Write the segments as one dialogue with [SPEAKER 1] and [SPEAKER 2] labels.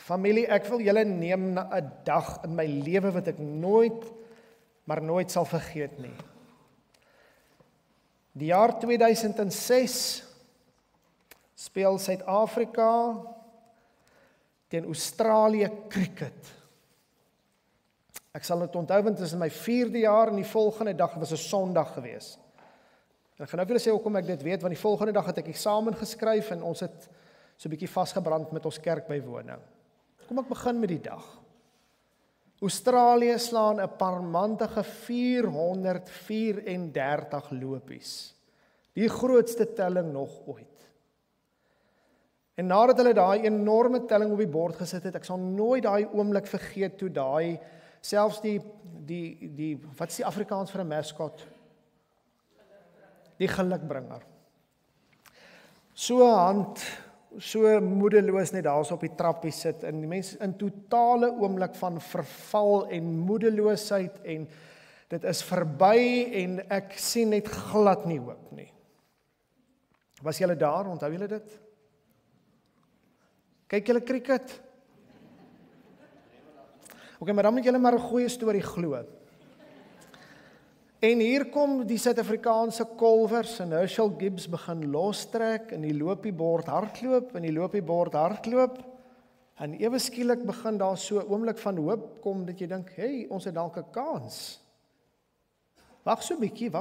[SPEAKER 1] Familie, ek wil julle neem na 'n dag in my lewe wat ek nooit, maar nooit sal vergeet nie. Die jaar 2006 speel Suid-Afrika teen Australië cricket. Ek sal dit onthou, want dit is in my 4de jaar en die volgende dag, het was 'n Sondag gewees. En ek gaan nou vir julle sê hoekom ek dit weet, want die volgende dag het ek eksamen geskryf en ons het so 'n bietjie vasgebrand met ons kerkbywoning. Kom ek begin met die dag. Australië slaan 'n parmantige 434 lopies. Die grootste telling nog ooit. En nadat hulle daai enorme telling op die bord gesit het, ek sal nooit daai oomblik vergeet toe daai, selfs die wat is die Afrikaans vir 'n maskot? Die gelukbringer. So 'n hand, so moedeloos net daar so op die trappie sit en die mense in totale oomblik van verval en moedeloosheid en dit is verby en ek sien net glad nie hoop nie. Was julle daar? Onthou julle dit? Kyk julle cricket? Ok, maar dan moet julle maar 'n goeie storie glo. En hier kom die Suid-Afrikaanse kolvers en Herschel Gibbs begin lostrek en die lopiebord hardloop en die lopiebord hardloop en ewe skielik begin daar so 'n oomblik van hoop kom dat jy dink, hey, ons het dalk 'n kans. Wag so 'n bietjie.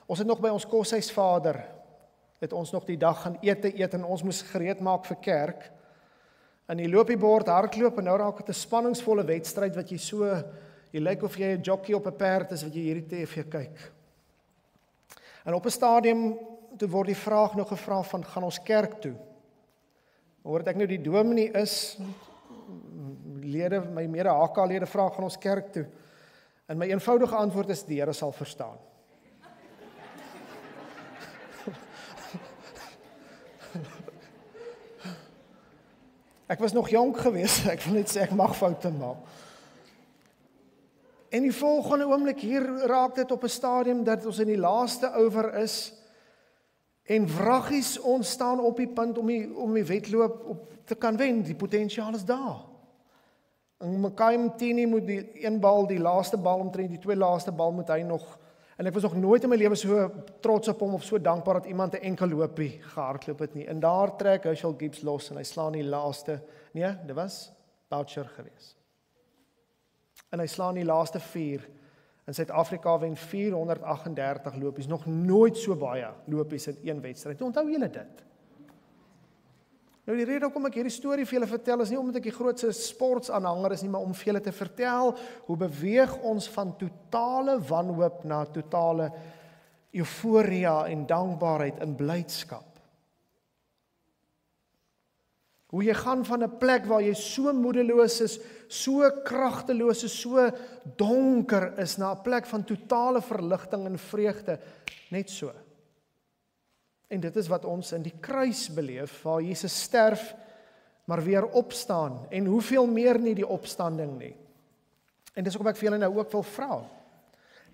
[SPEAKER 1] Ons het nog by ons koshuisvader het ons nog die dag gaan eet en ons moes gereed maak vir kerk. En die lopiebord hardloop en nou raak dit 'n spanningsvolle wedstryd wat jy lyk of jy 'n jockey op 'n perd is wat jy hierdie TV kyk. En op 'n stadium toe word die vraag nog gevra van gaan ons kerk toe. Hoor ek nou die dominee is lede, my mede HK-lede vra gaan ons kerk toe. En my eenvoudige antwoord is die Here sal verstaan. Ek was nog jonk geweest, ek wil net sê ek mag foute maak. En die volgende oomblik hier raak dit op 'n stadium dat ons in die laaste oor is en vraggies ons staan op die punt om die wedloop te kan wen. Die potensiaal is daar. En Makai Mtini moet die een bal, die laaste bal omtrent die 2 laaste bal moet hy nog, en ek was nog nooit in my lewe so trots op hom of so dankbaar dat iemand 'n enkel loopie gehardloop het nie. En daar trek Herschel Gibbs los en hy slaan die laaste, nee, dit was Boucher geweest. En hy slaan die laaste 4. In Suid-Afrika wen 438 lopies, nog nooit so baie lopies in een wedstryd. Onthou julle dit? Nou die rede hoekom ek hierdie storie vir julle vertel is nie omdat ek die grootste sportsaanhanger is nie, maar om vir julle te vertel hoe beweeg ons van totale wanhoop na totale euforia en dankbaarheid en blydskap. Hoe jy gaan van 'n plek waar jy so moedeloos is, so kragteloos is, so donker is, na 'n plek van totale verligting en vreugde, net so. En dit is wat ons in die kruis beleef, waar Jesus sterf, maar weer opstaan, en hoeveel meer nie die opstanding nie. En dis hoekom ek vir julle nou ook wil vra.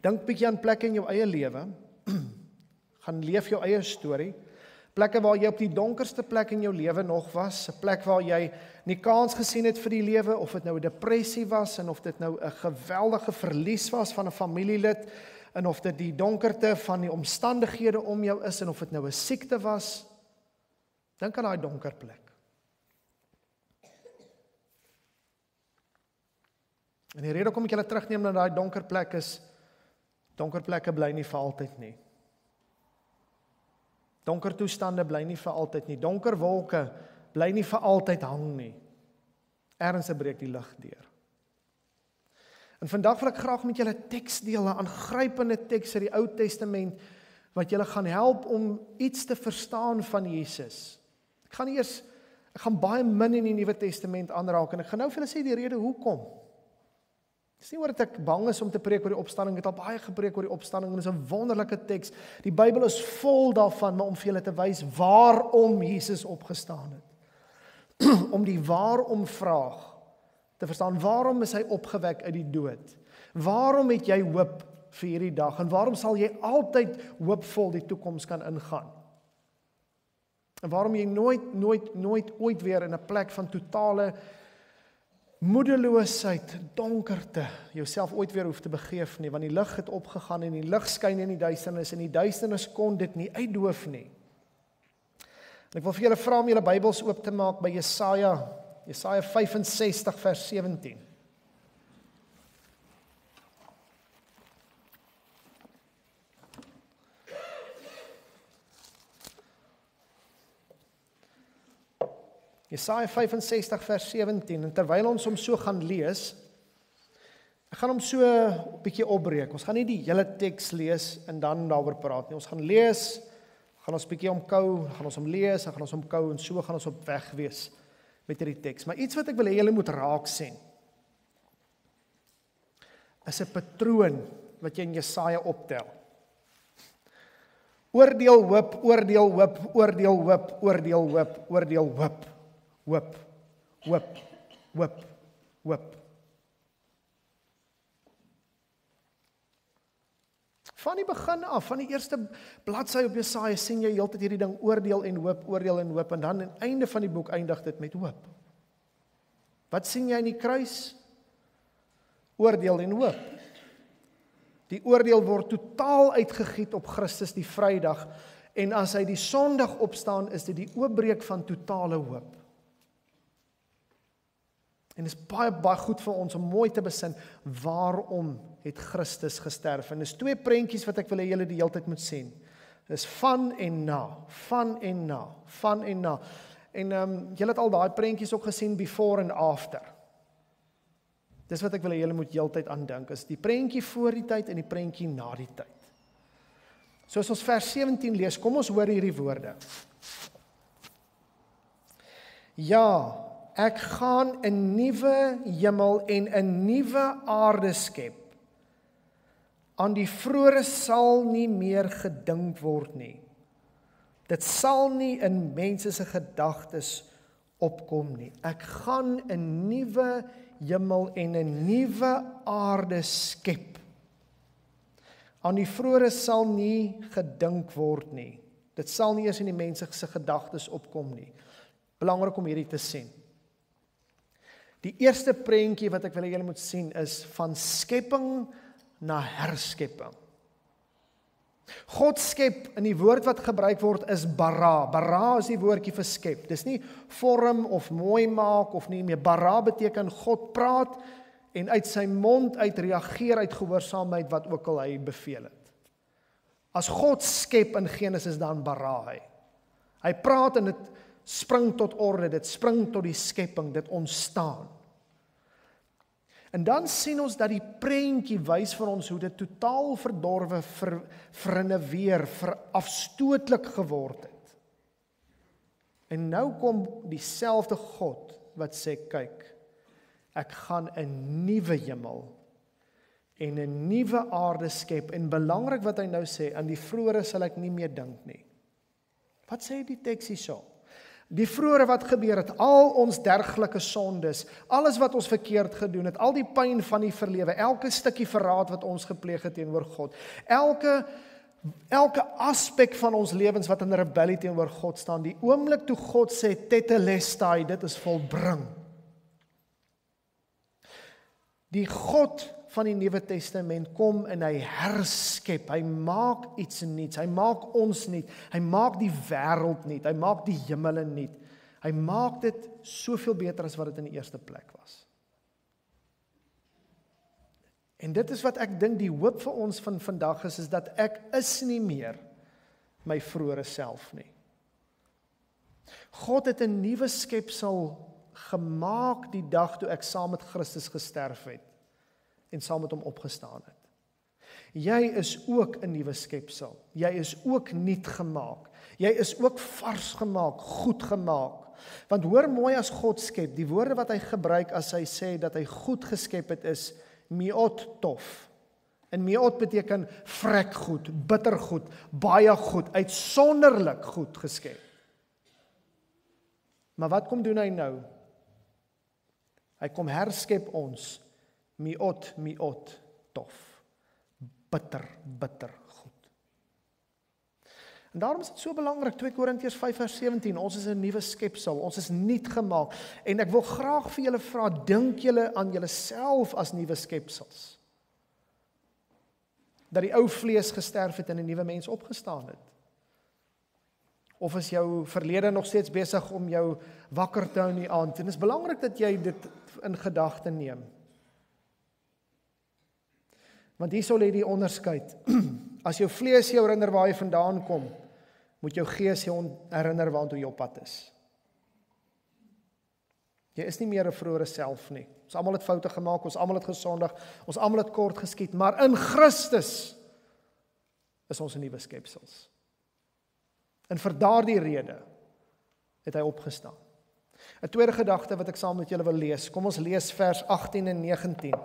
[SPEAKER 1] Dink bietjie aan plekke in jou eie lewe, gaan leef jou eie storie, plekke waar jy op die donkerste plek in jou lewe nog was, 'n plek waar jy nie kans gesien het vir die lewe, of dit nou 'n depressie was, en of dit nou 'n geweldige verlies was van 'n familielid, en of dit die donkerte van die omstandighede om jou is, en of dit nou 'n siekte was. Dink aan daai donker plek. En die rede hoekom ek julle terugneem na daai donker plek is, donker plekke bly nie vir altyd nie. Donker toestande bly nie vir altyd nie. Donker wolke bly nie vir altyd hang nie. Ergens breek die lig deur. En vandag wil ek graag met julle teks deel, 'n aangrypende teks uit die Ou Testament, wat julle gaan help om iets te verstaan van Jesus. Ek gaan baie min in die Nuwe Testament aanraak, en ek gaan nou vir julle sê die rede hoekom. Het is nie oor dat ek bang is om te preek oor die opstanding, ek het al baie gepreek oor die opstanding, en dit is 'n wonderlike teks. Die Bybel is vol daarvan, maar om vir julle te wys waarom Jesus opgestaan het. Om die waarom vraag te verstaan, waarom is hy opgewek uit die dood? Waarom het jy hoop vir hierdie dag? En waarom sal jy altyd hoopvol die toekoms kan ingaan? En waarom jy nooit ooit weer in 'n plek van totale moedeloosheid, donkerte, jouself ooit weer hoef te begeef nie, want die lig het opgegaan en die lig skyn in die duisternis en die duisternis kon dit nie uitdoof nie. En ek wil vir julle vra om julle Bybels oop te maak by Jesaja 65 vers 17. Jesaja 65 vers 17, en terwyl ons hom so gaan lees, ek gaan hom so 'n bietjie opbreek. Ons gaan nie die hele teks lees en dan daaroor praat nie. Ons gaan lees, gaan ons bietjie omkou, gaan ons hom lees, dan gaan ons omkou en so gaan ons op weg wees met hierdie teks. Maar iets wat ek wil hê julle moet raak sien, is 'n patroon wat jy in Jesaja optel. Oordeel hoop, oordeel hoop, oordeel hoop, oordeel hoop, oordeel hoop. Hoop, hoop, hoop, hoop. Van die begin af, van die eerste bladsy op Jesaja, sien jy heeltyd hierdie ding oordeel en hoop, en dan aan die einde van die boek eindig dit met hoop. Wat sien jy in die kruis? Oordeel en hoop. Die oordeel word totaal uitgegiet op Christus die Vrydag, en as hy die Sondag opstaan, is dit die oopbreek van totale hoop. En dit is baie goed vir ons om mooi te besin, waarom het Christus gesterf? En dis twee prentjies wat ek wil hê julle die hele tyd moet sien. Dis van en na, van en na, van en na. En julle het al daai prentjies ook gesien, before and after. Dis wat ek wil hê julle moet heeltyd aandink, is die prentjie voor die tyd en die prentjie na die tyd. So as ons vers 17 lees, kom ons hoor hierdie woorde. Ja, ek gaan 'n nuwe hemel en 'n nuwe aarde skep. Aan die vroeëre sal nie meer gedink word nie. Dit sal nie in mense se gedagtes opkom nie. Ek gaan 'n nuwe hemel en 'n nuwe aarde skep. Aan die vroeëre sal nie gedink word nie. Dit sal nie eers in die mense se gedagtes opkom nie. Belangrik om hierdie te sien. Die eerste prentjie wat ek wil hê julle moet sien is van skepping na herskepping. God skep, in die woord wat gebruik word is bara. Bara is die woordjie vir skep. Dis nie vorm of mooi maak of nie meer. Bara beteken God praat en uit sy mond uit reageer uit gehoorsaamheid wat ook al hy beveel het. As God skep in Genesis, dan bara hy. Hy praat en dit spring tot orde, dit spring tot die skepping, dit ontstaan. En dan sien ons dat die prentjie wys vir ons hoe dit totaal verdorwe, verrenoveer, afstootlik geword het. En nou kom dieselfde God wat sê, kyk, ek gaan 'n nuwe hemel en 'n nuwe aarde skep, en belangrik wat hy nou sê, aan die vroeëre sal ek nie meer dink nie. Wat sê die teks hierso? Die vroeëre wat gebeur het, al ons dergelike sondes, alles wat ons verkeerd gedoen het, al die pyn van die verlewe, elke stukkie verraad wat ons gepleeg het teenoor God, elke aspek van ons lewens wat in rebellie teenoor God staan, die oomblik toe God sê, tetelestai, dit is volbring. Die God van die Nuwe Testament kom en hy herskep, hy maak iets nuuts, hy maak ons nuut, hy maak die wêreld nuut, hy maak die hemele nuut, hy maak dit soveel beter as wat dit in die eerste plek was. En dit is wat ek dink die hoop vir ons van vandag is dat ek is nie meer my vroeëre self nie. God het 'n nuwe skepsel gemaak die dag toe ek saam met Christus gesterf het en saam met hom opgestaan het. Jy is ook 'n nuwe skepsel. Jy is ook nuut gemaak. Jy is ook vars gemaak, goed gemaak. Want hoor mooi as God skep, die woorde wat hy gebruik as hy sê dat hy goed geskep het is miot tof. En miot beteken vrek goed, bitter goed, baie goed, uitsonderlik goed geskep. Maar wat kom doen hy nou? Hy kom herskep ons, miot tof, bitter goed. En daarom is dit so belangrik, 2 Korintiërs 5:17, ons is 'n nuwe skepsel, ons is nuut gemaak. En ek wil graag vir julle vra, dink julle aan julleself as nuwe skepsels? Dat die ou vlees gesterf het en 'n nuwe mens opgestaan het? Of is jou verlede nog steeds besig om jou wakker te hou in die aand? En dit is belangrik dat jy dit in gedagte neem. Want hier sal jy die onderskeid. As jou vlees jou herinner waar jy vandaan kom, moet jou gees jou herinner waartoe jy op pad is. Jy is nie meer 'n vroeëre self nie. Ons almal het foute gemaak, ons almal het gesondig, ons almal het kort geskiet, maar in Christus is ons 'n nuwe skepsels. En vir daardie rede het hy opgestaan. 'n Tweede gedagte wat ek saam met julle wil lees. Kom ons lees vers 18 en 19.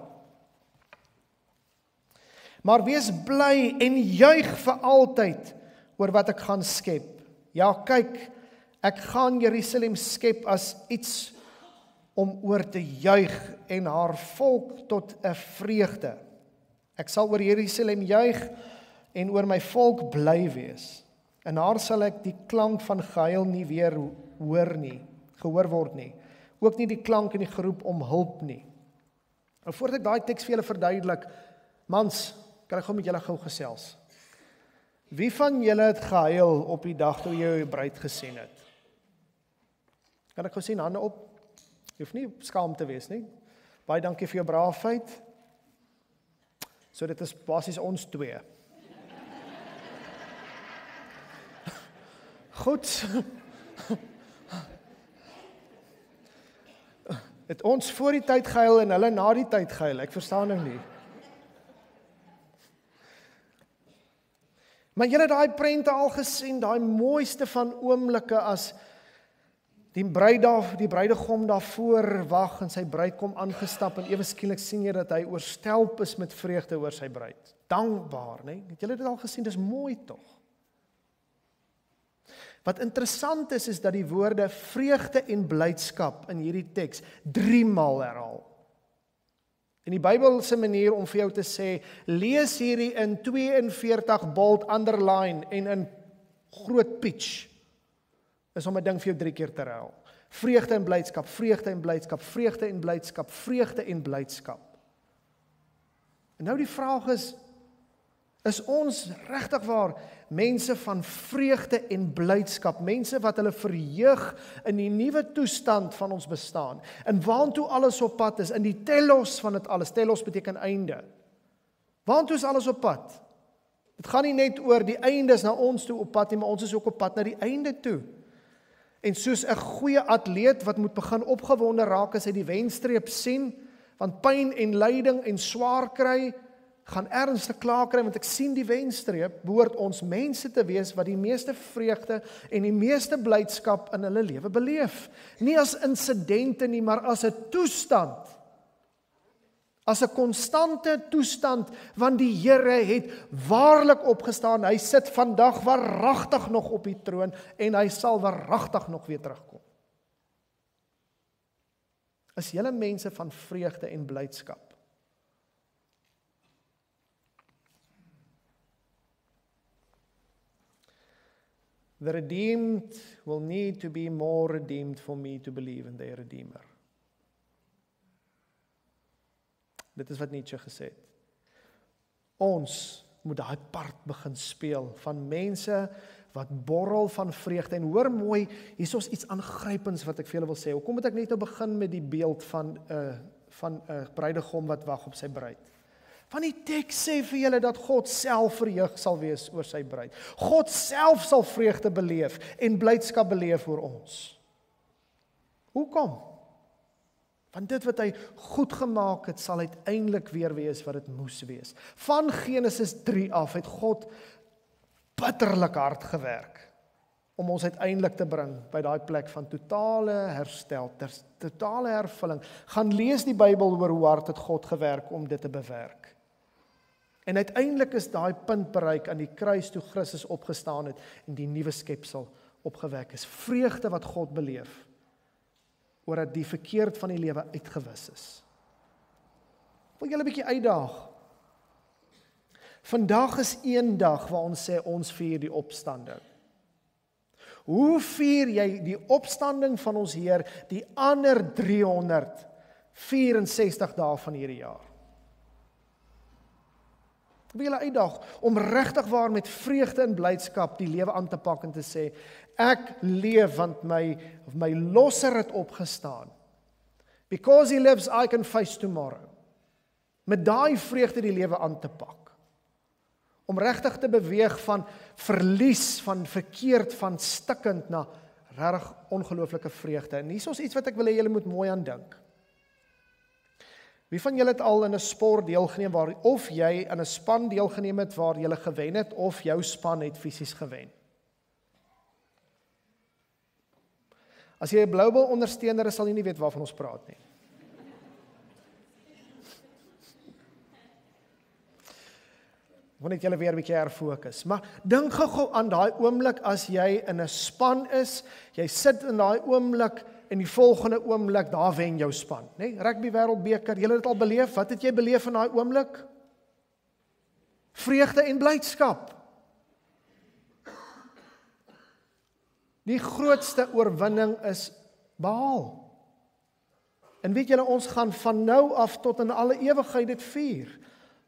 [SPEAKER 1] Maar wees bly en juig vir altyd oor wat ek gaan skep. Ja, kyk, ek gaan Jerusalem skep as iets om oor te juig en haar volk tot 'n vreugde. Ek sal oor Jerusalem juig en oor my volk bly wees. En haar sal ek die klank van gehuil nie weer gehoor word nie. Ook nie die klank en die geroep om hulp nie. En voordat ek daai teks vir julle verduidelik, mans, kan ek gou met julle gou gesels. Wie van julle het gehuil op die dag toe jy jou bruid gesien het? Kan ek gou sien hande op? Jy hoef nie skaam te wees nie. Baie dankie vir jou braafheid. So dit is basies ons twee. Goed. Het ons voor die tyd gehuil en hulle na die tyd gehuil? Ek verstaan nou nie. Maar julle het daai prente al gesien, daai mooiste van oomblikke as die bruidegom daarvoor wag en sy bruid kom aangestap en ewe skielik sien jy dat hy oorstelp is met vreugde oor sy bruid. Dankbaar, né? Het julle dit al gesien? Dis mooi tog. Wat interessant is dat die woorde vreugde en blydskap in hierdie teks 3 maal herhaal. In die Bybelse manier om vir jou te sê, lees hierdie in 42 bold underline en in groot pitch, is om 'n ding vir jou 3 keer te herhaal. Vreugde en blydskap, vreugde en blydskap, vreugde en blydskap, vreugde en blydskap. En nou die vraag is ons regtig waar mense van vreugde en blydskap, mense wat hulle verheug in die nuwe toestand van ons bestaan, en waantoe alles op pad is, in die telos van dit alles, telos beteken einde. Waantoe is alles op pad? Dit gaan nie net oor die eindes na ons toe op pad nie, maar ons is ook op pad na die einde toe. En soos 'n goeie atleet wat moet begin opgewonde raak as hy die wenstreep sien, want pyn en lyding en swaar kry, gaan ernstig klaar kry, want ek sien die wenstreep, behoort ons mense te wees wat die meeste vreugde en die meeste blydskap in hulle lewe beleef. Nie as insidente nie, maar as 'n toestand. As 'n konstante toestand, want die Here het waarlik opgestaan. Hy sit vandag waaragtig nog op die troon en hy sal waaragtig nog weer terugkom. Is julle mense van vreugde en blydskap? The redeemed will need to be more redeemed for me to believe in their Redeemer. Dit is wat Nietzsche gesê het. Ons moet daai part begin speel van mense wat borrel van vreugde. En hoor mooi, hier is ons iets aangrypends wat ek vir julle wil sê. Hoekom moet ek net nou begin met die beeld van 'n bruidegom wat wag op sy bruid? Want die teks sê vir julle dat God self verheug sal wees oor sy bruid. God self sal vreugde beleef en blydskap beleef oor ons. Hoekom? Want dit wat hy goed gemaak het, sal uiteindelik weer wees wat dit moes wees. Van Genesis 3 af het God bitterlik hard gewerk om ons uiteindelik te bring by daai plek van totale herstel, totale hervulling. Gaan lees die Bybel oor hoe hard het God gewerk om dit te bewerk. En uiteindelik is daai punt bereik aan die kruis toe Christus opgestaan het en die nuwe skepsel opgewek is. Vreugde wat God beleef oor dat die verkeerd van die lewe uitgewis is. Wil julle 'n bietjie uitdaag? Vandag is een dag waar ons sê ons vier die opstanding. Hoe vier jy die opstanding van ons Heer die ander 364 dae van hierdie jaar? Ek wil julle uitdaag om regtig waar met vreugde en blydskap die lewe aan te pak en te sê, ek leef want my losser het opgestaan. Because he lives, I can face tomorrow. Met daai vreugde die lewe aan te pak. Om regtig te beweeg van verlies, van verkeerd, van stikkend na regtig ongelooflike vreugde. En hier is iets wat ek wil hê julle moet mooi aan dink. Wie van julle het al in 'n sport deelgeneem waar of jy in 'n span deelgeneem het waar jy gewen het of jou span het fisies gewen? As jy 'n Bloubal ondersteuner is, sal jy nie weet waarvan ons praat nie. Ek wil net julle weer 'n bietjie herfokus. Maar dink gou aan daai oomblik as jy in 'n span is, jy sit in daai oomblik en die volgende oomblik daar wen jou span, né? Rugby wêreldbeker, julle het dit al beleef. Wat het jy beleef in daai oomblik? Vreugde en blydskap. Die grootste oorwinning is behaal. En weet julle, ons gaan van nou af tot in alle ewigheid dit vier.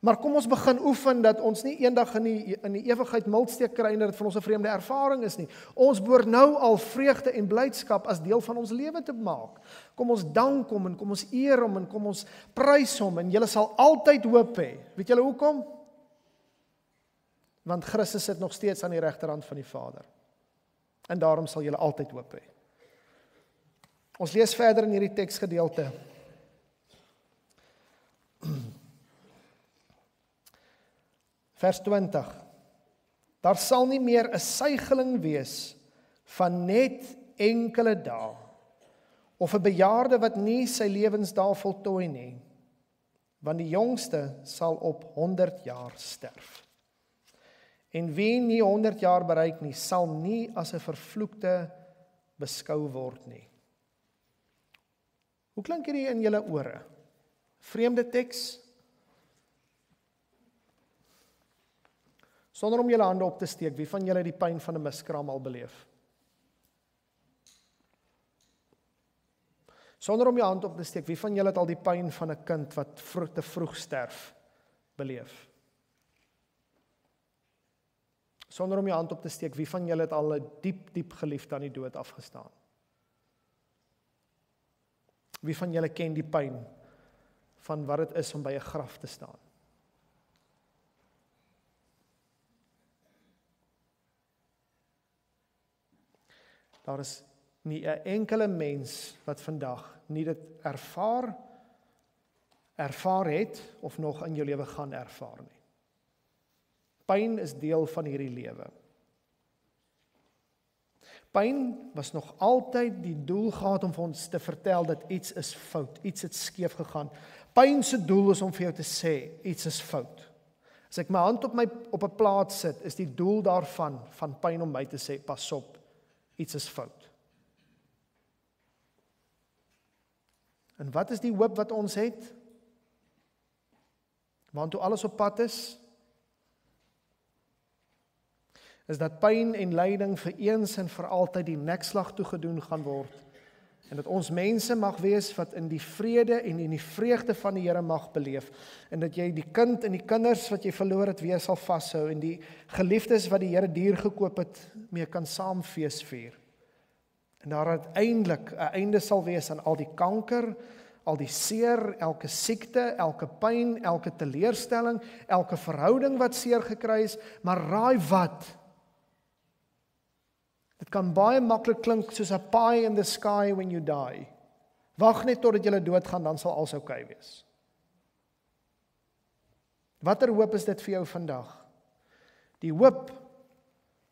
[SPEAKER 1] Maar kom ons begin oefen dat ons nie eendag in die ewigheid miltsteek kry en dat dit vir ons 'n vreemde ervaring is nie. Ons behoort nou al vreugde en blydskap as deel van ons lewe te maak. Kom ons dank hom en kom ons eer hom en kom ons prys hom en julle sal altyd hoop hê. Weet julle hoekom? Want Christus sit nog steeds aan die regterhand van die Vader. En daarom sal julle altyd hoop hê. Ons lees verder in hierdie teksgedeelte. Vers 20. Daar sal nie meer 'n suigeling wees van net enkele dae, of 'n bejaarde wat nie sy lewensdae voltooi nie, want die jongste sal op 100 jaar sterf. En wie nie 100 jaar bereik nie, sal nie as 'n vervloekte beskou word nie. Hoe klink hierdie in julle ore? Vreemde teks? Sonder om julle hande op te steek, wie van julle die pyn van 'n miskraam al beleef? Sonder om jou hand op te steek, wie van julle het al die pyn van 'n kind wat te vroeg sterf beleef? Sonder om jou hand op te steek, wie van julle het al 'n diep geliefde aan die dood afgestaan? Wie van julle ken die pyn van wat dit is om by 'n graf te staan? Daar is nie 'n enkele mens wat vandag nie dit ervaar het of nog in jou lewe gaan ervaar nie. Pyn is deel van hierdie lewe. Pyn was nog altyd die doel gehad om vir ons te vertel dat iets is fout, iets het skeef gegaan. Pyn se doel is om vir jou te sê, iets is fout. As ek my hand op 'n plaat sit, is die doel daarvan, van pyn om my te sê, pas op, iets is fout. En wat is die hoop wat ons het? Want toe alles op pad is dat pyn en lyding vir eens en vir altyd die nekslag toegedoen gaan word, en dat ons mense mag wees wat in die vrede en in die vreugde van die Here mag beleef, en dat jy die kind en die kinders wat jy verloor het weer sal vashou, en die geliefdes wat die Here duur gekoop het, mee kan saam fees vier. En daar uiteindelik 'n einde sal wees aan al die kanker, al die seer, elke siekte, elke pyn, elke teleurstelling, elke verhouding wat seer gekry is, maar raai wat? Dit kan baie maklik klink soos 'n pie in the sky when you die. Wag net totdat jy doodgaan, dan sal alles oukei wees. Watter hoop is dit vir jou vandag? Die hoop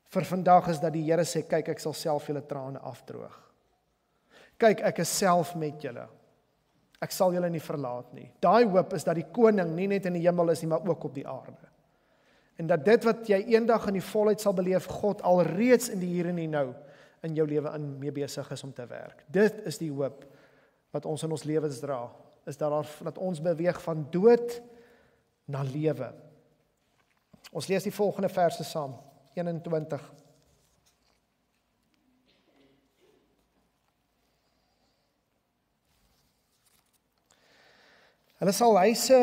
[SPEAKER 1] vir vandag is dat die Here sê, kyk, ek sal self julle trane afdroog. Kyk, ek is self met julle. Ek sal julle nie verlaat nie. Daai hoop is dat die koning nie net in die hemel is nie, maar ook op die aarde. En dat dit wat jy eendag in die volheid sal beleef, God alreeds in die hier en die nou in jou lewe in mee besig is om te werk. Dit is die hoop wat ons in ons lewens dra, is dat ons beweeg van dood na lewe. Ons lees die volgende verse saam, 21. Hulle sal huise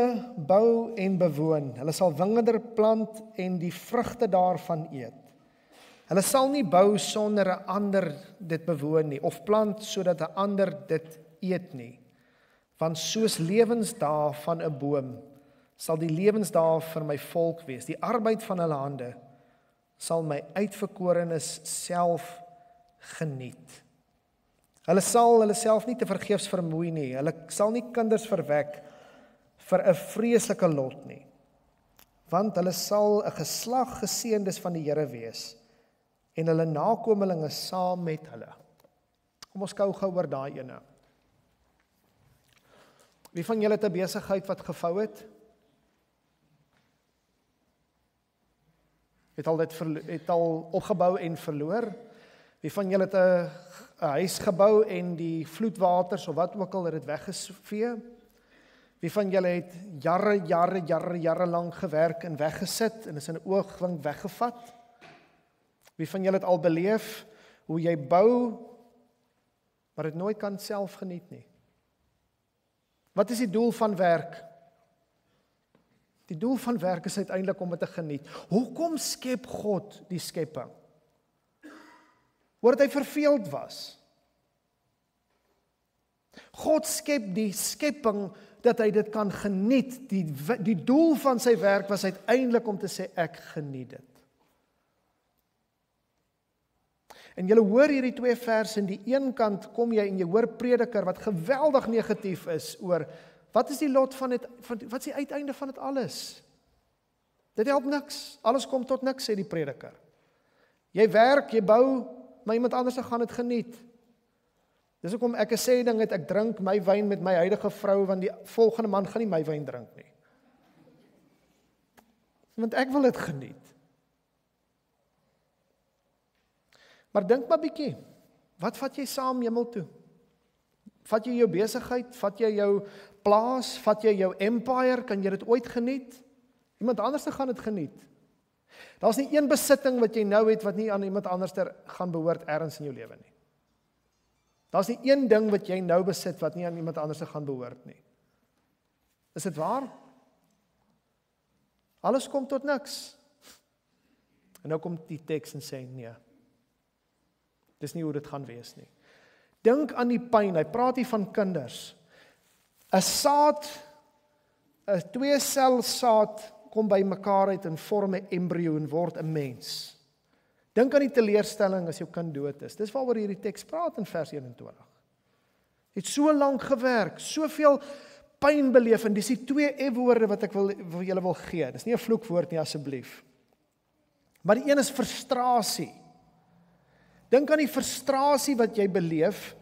[SPEAKER 1] bou en bewoon. Hulle sal wingerde plant en die vrugte daarvan eet. Hulle sal nie bou sonder 'n ander dit bewoon nie, of plant sodat 'n ander dit eet nie. Want soos lewensdae van 'n boom, sal die lewensdae vir my volk wees. Die arbeid van hulle hande sal my uitverkorenes self geniet. Hulle sal hulle self nie te vergeefs vermoei nie. Hulle sal nie kinders verwek vir 'n vreeslike lot nie. Want hulle sal 'n geslag geseëndes van die Here wees en hulle nakomelinge saam met hulle. Kom ons kou gou oor daai ene. Wie van julle het 'n besigheid wat gevou het? Het al opgebou en verloor? Wie van julle het 'n huis gebou en die vloedwaters of wat ook al het dit weggesvee? Wie van julle het jare lank gewerk en weggesit en is in 'n oogwink weggevat? Wie van julle het al beleef hoe jy bou, maar dit nooit kan self geniet nie? Wat is die doel van werk? Die doel van werk is uiteindelik om dit te geniet. Hoekom skep God die skepping? Omdat hy verveeld was. God skep die skepping dat hy dit kan geniet. Die doel van sy werk was uiteindelik om te sê ek geniet dit. En jy hoor hierdie twee verse, in die een kant kom jy en jy hoor prediker wat geweldig negatief is oor wat is die lot van dit, wat is die uiteinde van dit alles? Dit help niks, alles kom tot niks, sê die prediker. Jy werk, jy bou, maar iemand anders gaan dit geniet. Dis hoekom ek sê ding het, ek drink my wyn met my huidige vrou, want die volgende man gaan nie my wyn drink nie. Want ek wil dit geniet. Maar dink maar bietjie, wat vat jy saam hemel toe? Vat jy jou besigheid, vat jy jou plaas, vat jy jou empire, kan jy dit ooit geniet? Iemand anders gaan dit geniet. Daar's nie een besitting wat jy nou het wat nie aan iemand anders gaan behoort ergens in jou lewe nie. Daar's nie een ding wat jy nou besit wat nie aan iemand anders gaan behoort nie. Is dit waar? Alles kom tot niks. En nou kom die teks en sê nee. Dis nie hoe dit gaan wees nie. Dink aan die pyn, hy praat hier van kinders. 'n saad, 'n 2-sel saad kom by mekaar uit en vorm 'n embrio en word 'n mens. Dink aan die teleurstelling as jou kind dood is. Dis waaroor hierdie teks praat in vers 21. Het so lank gewerk, soveel pyn beleef en dis die 2 F-woorde wat ek wil julle wil gee. Dis nie 'n vloekwoord nie asseblief. Maar die een is frustrasie. Dink aan die frustrasie wat jy beleef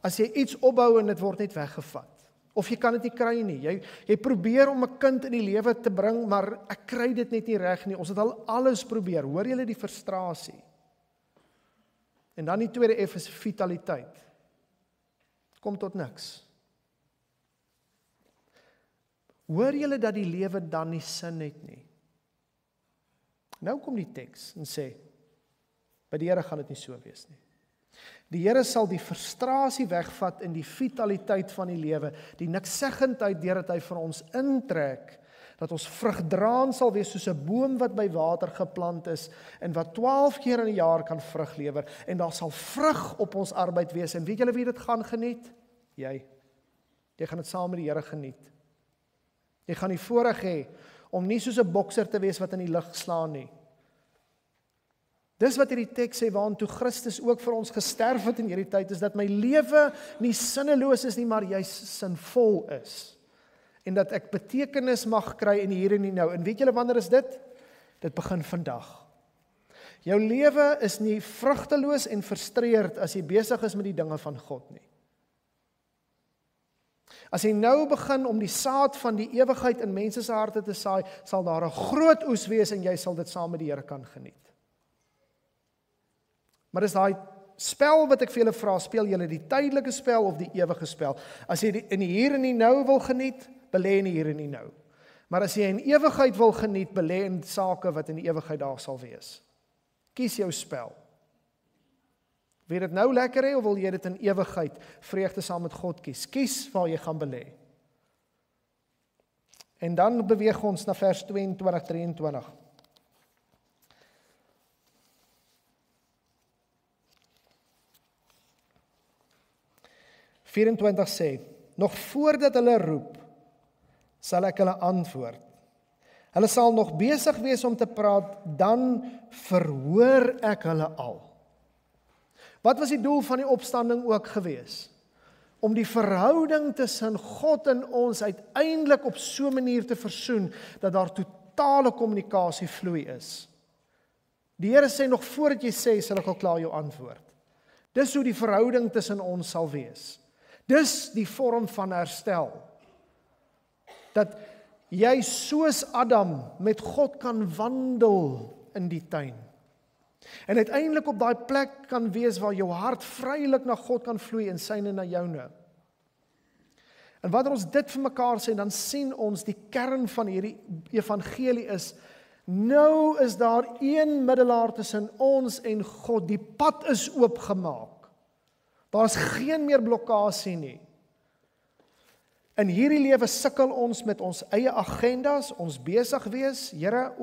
[SPEAKER 1] as jy iets opbou en dit word net weggevat. Of jy kan dit nie kry nie. Jy probeer om 'n kind in die lewe te bring, maar ek kry dit net nie reg nie. Ons het al alles probeer. Hoor julle die frustrasie? En dan die tweede F is vitaliteit. Kom tot niks. Hoor julle dat die lewe dan nie sin het nie? Nou kom die teks en sê, by die Here gaan dit nie so wees nie. Die Here sal die frustrasie wegvat in die vitaliteit van die lewe, die nikseggendheid deurdat hy vir ons intrek, dat ons vrugdraand sal wees soos 'n boom wat by water geplant is en wat 12 keer in 'n jaar kan vrug lewer en daar sal vrug op ons arbeid wees. En weet julle wie dit gaan geniet? Jy gaan dit saam met die Here geniet. Jy gaan die voorreg hê om nie soos 'n bokser te wees wat in die lug slaan nie. Dis wat hierdie teks sê, waartoe Christus ook vir ons gesterf het in hierdie tyd, is dat my lewe nie sinneloos is nie, maar juist sinvol is. En dat ek betekenis mag kry in die hier en die nou. En weet julle wanneer is dit? Dit begin vandag. Jou lewe is nie vrugteloos en frustreerd as jy besig is met die dinge van God nie. As jy nou begin om die saad van die ewigheid in mense se harte te saai, sal daar 'n groot oes wees en jy sal dit saam met die Here kan geniet. Maar dis daai spel wat ek vir julle vra, speel julle die tydelike spel of die ewige spel? As jy in die hier en die nou wil geniet, belê in die hier en die nou. Maar as jy in ewigheid wil geniet, belê in sake wat in die ewigheid daar sal wees. Kies jou spel. Wil jy dit nou lekker hê of wil jy dit in ewigheid vreugde saam met God kies? Kies waar jy gaan belê. En dan beweeg ons na vers 22, 23. sê, nog voordat hulle roep, sal ek hulle antwoord. Hulle sal nog besig wees om te praat, dan verhoor ek hulle al. Wat was die doel van die opstanding ook gewees? Om die verhouding tussen God en ons uiteindelik op so 'n manier te versoen, dat daar totale kommunikasie vloei is. Die Here sê, nog voordat jy sê, sal ek al klaar jou antwoord. Dis hoe die verhouding tussen ons sal wees. Dis die vorm van herstel. Dat jy soos Adam met God kan wandel in die tuin. En uiteindelik op daai plek kan wees waar jou hart vrylik na God kan vloei en syne na joune. En wanneer ons dit vir mekaar sê, dan sien ons die kern van hierdie evangelie is, nou is daar een middelaar tussen ons en God, die pad is oopgemaak. Daar is geen meer blokkasie nie. In hierdie lewe sukkel ons met ons eie agendas, ons besig wees, Here,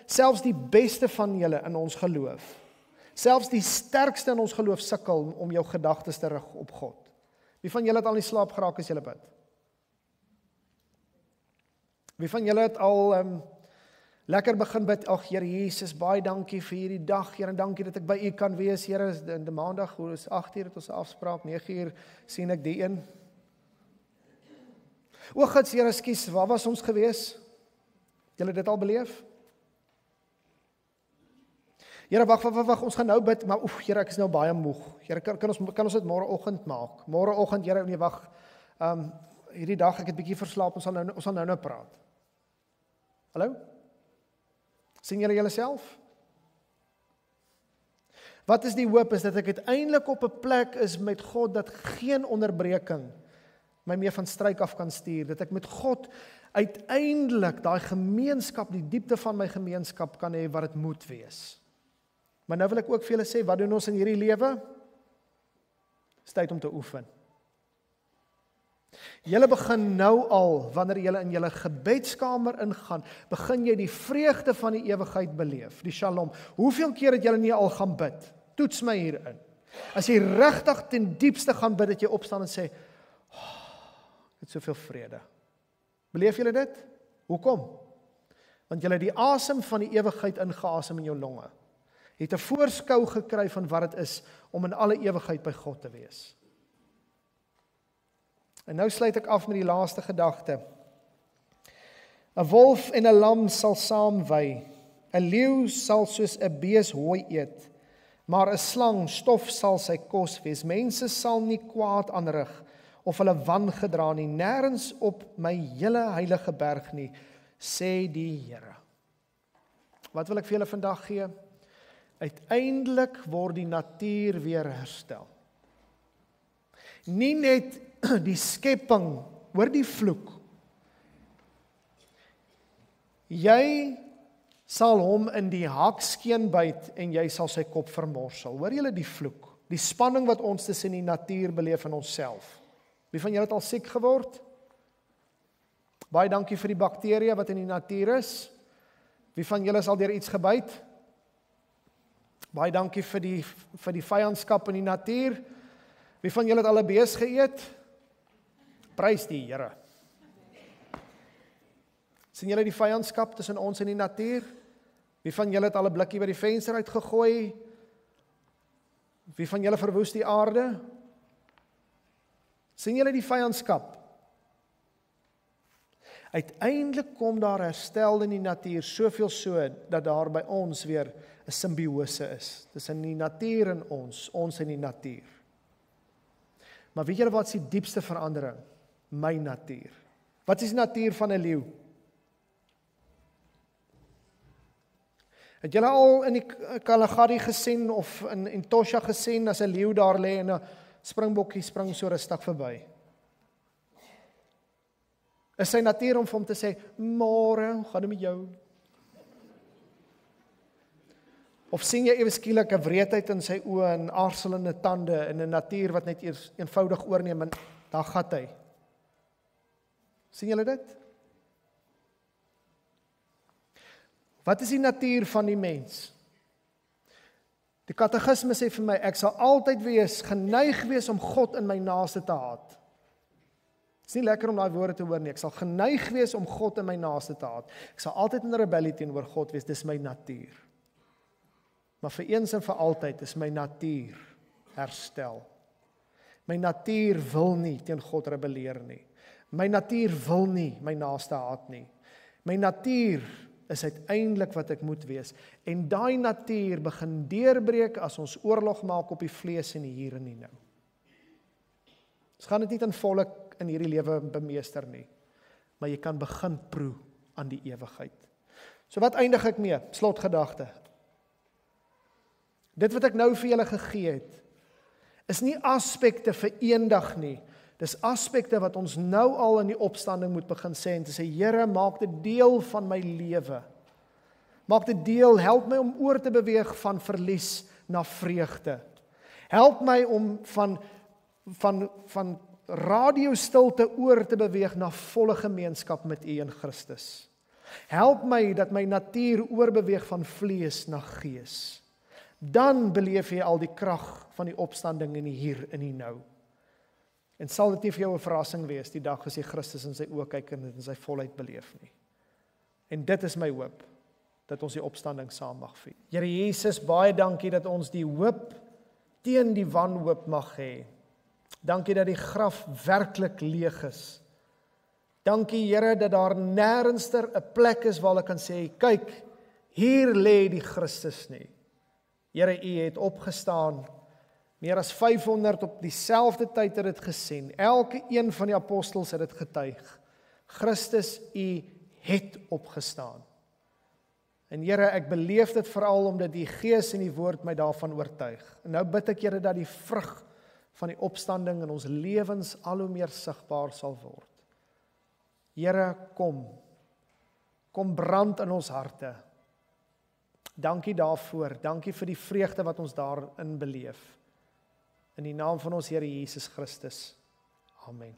[SPEAKER 1] selfs die beste van julle in ons geloof, selfs die sterkste in ons geloof sukkel om jou gedagtes te rig op God. Wie van julle het al in slaap geraak as julle bid? Wie van julle het al lekker begin bid, ag Here Jesus, baie dankie vir hierdie dag, Here, dankie dat ek by U kan wees, Here, in die maandag, hoe is 8 uur het ons 'n afspraak, 9 uur sien ek die een. O God, Here, ekskuus, waar was ons gewees? Julle dit al beleef? Here, wag, ons gaan nou bid, maar Here, ek is nou baie moeg. Here, kan ons dit môreoggend maak? Môreoggend, Here, nee, wag. Hierdie dag ek het bietjie verslaap, ons sal nou praat. Hallo? Sien julle julleself? Wat is die hoop? Is dat ek uiteindelik op 'n plek is met God dat geen onderbreking my meer van stryk af kan stuur, dat ek met God uiteindelik daai gemeenskap, die diepte van my gemeenskap kan hê wat dit moet wees. Maar nou wil ek ook vir julle sê, wat doen ons in hierdie lewe? Dis tyd om te oefen. Julle begin nou al, wanneer julle in julle gebedskamer ingaan, begin jy die vreugde van die ewigheid beleef, die shalom. Hoeveel keer het julle nie al gaan bid? Toets my hierin. As jy regtig ten diepste gaan bid, dat jy opstaan en sê, ek het soveel vrede. Beleef julle dit? Hoekom? Want julle het die asem van die ewigheid ingeasem in jou longe. Jy het 'n voorskou gekry van wat dit is om in alle ewigheid by God te wees. En nou sluit ek af met die laaste gedagte. 'n wolf en 'n lam sal saam wei. 'n leeu sal soos 'n bees hooi eet. Maar 'n slang stof sal sy kos wees. Mense sal nie kwaad aanrig of hulle wangedra nie, nêrens op my hele heilige berg nie, sê die Here. Wat wil ek vir julle vandag gee? Uiteindelik word die natuur weer herstel. Nie net die skepping, hoor die vloek. Jy sal hom in die hakskeen byt en jy sal sy kop vermorsel. Hoor julle die vloek? Die spanning wat ons tussen die natuur beleef in onsself. Wie van julle het al siek geword? Baie dankie vir die bakterieë wat in die natuur is. Wie van julle is al deur iets gebyt? Baie dankie vir die vyandskap in die natuur. Wie van julle het al 'n bees geëet? Prys die Here. Sien julle die vyandskap tussen ons en die natuur? Wie van julle het al 'n blikkie by die venster uitgegooi? Wie van julle verwoes die aarde? Sien julle die vyandskap? Uiteindelik kom daar herstel in die natuur, soveel so, dat daar by ons weer 'n simbiose is. Tussen die natuur en ons en die natuur. Maar weet julle wat is die diepste verandering? My natuur. Wat is die natuur van 'n leeu? Het julle al in die Kalahari gesien of in Tosha gesien as 'n leeu daar lê en 'n springbokkie spring so rustig verby? Is sy natuur om vir hom te sê, môre, gaan dit met jou? Of sien jy ewe skielik 'n wreedheid in sy oë en aarzelende tande in 'n natuur wat net eers eenvoudig oorneem en daar gat hy. Sien julle dit? Wat is die natuur van die mens? Die katekisme sê vir my, ek sal altyd geneig wees om God in my naaste te haat. Het is nie lekker om daai woorde te hoor nie. Ek sal geneig wees om God in my naaste te haat. Ek sal altyd in rebellie teenoor God wees, dis my natuur. Maar vir eens en vir altyd is my natuur herstel. My natuur wil nie teen God rebelleer nie. My natuur wil nie my naaste haat nie. My natuur is uiteindelik wat ek moet wees. En daai natuur begin deurbreek as ons oorlog maak op die vlees en die hier en die nou. Ons gaan dit nie ten volle in hierdie lewe bemeester nie, maar jy kan begin proe aan die ewigheid. So wat eindig ek mee? Slotgedagte. Dit wat ek nou vir julle gegee het, is nie aspekte vir eendag nie. Dis aspekte wat ons nou al in die opstanding moet begin sê en te sê, Here, maak dit deel van my lewe. Maak dit deel, help my om oor te beweeg van verlies na vreugde. Help my om van radiostilte oor te beweeg na volle gemeenskap met U in Christus. Help my dat my natuur oorbeweeg van vlees na gees. Dan beleef jy al die krag van die opstanding in die hier en die nou. En sal dit nie vir jou 'n verrassing wees die dag as jy Christus in sy oë kyk en dit in sy volheid beleef nie. En dit is my hoop, dat ons die opstanding saam mag vier. Here Jesus, baie dankie dat ons die hoop teen die wanhoop mag hê. Dankie dat die graf werklik leeg is. Dankie Here dat daar nêrenster 'n plek is waar ek kan sê, kyk, hier lê die Christus nie. Here, U het opgestaan. Meer as 500 op dieselfde tyd het dit gesien. Elke een van die apostels het dit getuig. Christus, U het opgestaan. En Here, ek beleef dit veral omdat die Gees en die Woord my daarvan oortuig. En nou bid ek Here dat die vrug van die opstanding in ons lewens al hoe meer sigbaar sal word. Here, kom brand in ons harte. Dankie daarvoor, dankie vir die vreugde wat ons daarin beleef. In die naam van ons Here Jesus Christus. Amen.